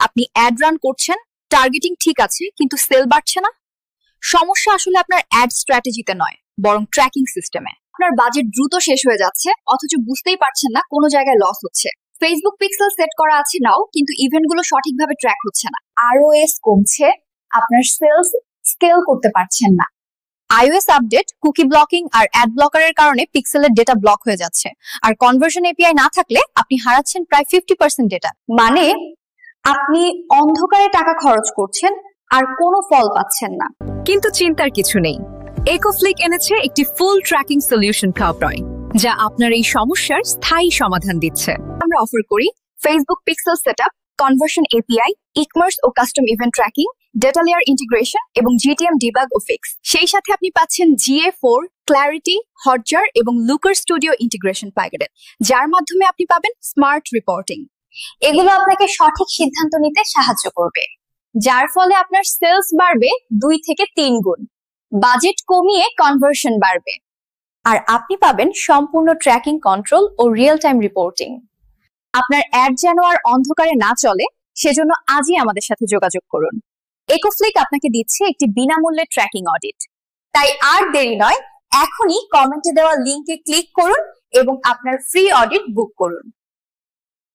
আপনি add run করছেন, targeting ঠিক আছে, কিন্তু সেল বাড়ছে না। সমস্যা আসলে আপনার অ্যাড স্ট্র্যাটেজিতে নয়, বরং ট্র্যাকিং সিস্টেমে। আপনার বাজেট দ্রুত শেষ হয়ে যাচ্ছে, অথচ বুঝতেই পারছেন না কোন জায়গায় লস হচ্ছে। ফেসবুক পিক্সেল সেট করা আছে নাও, কিন্তু ইভেন্টগুলো সঠিকভাবে ট্র্যাক হচ্ছে না। আরওএস কমছে, আপনার সেলস স্কেল করতে পারছেন না। iOS আপডেট, কুকি ব্লকিং আর অ্যাড ব্লকারের কারণে পিক্সেলের ডেটা ব্লক হয়ে যাচ্ছে, আর কনভার্সন এপিআই না থাকলে আপনি হারাচ্ছেন প্রায় 50% ডেটা। মানে আপনি অন্ধকারে টাকা খরচ করছেন আর কোনো ফল পাচ্ছেন না। কিন্তু চিন্তার কিছু নেই, ইকোফ্লিক এনেছে একটি ফুল ট্র্যাকিং সলিউশন কাউপ্রয়, যা আপনার এই সমস্যার স্থায়ী সমাধান দিচ্ছে। আমরা অফার করি Facebook pixel setup, conversion API, ecommerce ও custom event tracking, data layer integration এবং জিটিএম ডিবাগ ও ফিক্স। সেই সাথে আপনি পাচ্ছেন GA4, ক্ল্যারিটি, হটজার এবং লুকার স্টুডিও ইন্টিগ্রেশন প্যাকেট, যার মাধ্যমে আপনি পাবেন স্মার্ট রিপোর্টিং। এগুলো আপনাকে সঠিক সিদ্ধান্ত নিতে সাহায্য করবে, যার ফলে আপনার সেলস বাড়বে 2 থেকে 3 গুণ, বাজেট কমিয়ে কনভার্সন বাড়বে, আর আপনি পাবেন সম্পূর্ণ ট্র্যাকিং কন্ট্রোল ও রিয়েল টাইম রিপোর্টিং। আপনার অ্যাড যেন আর অন্ধকারে না চলে, সেজন্য আজই আমাদের সাথে যোগাযোগ করুন। ইকোফ্লিক আপনাকে দিচ্ছে একটি বিনামূল্যে ট্র্যাকিং অডিট। তাই আর দেরি নয়, এখনই কমেন্টে দেওয়া লিংকে ক্লিক করুন এবং আপনার ফ্রি অডিট বুক করুন।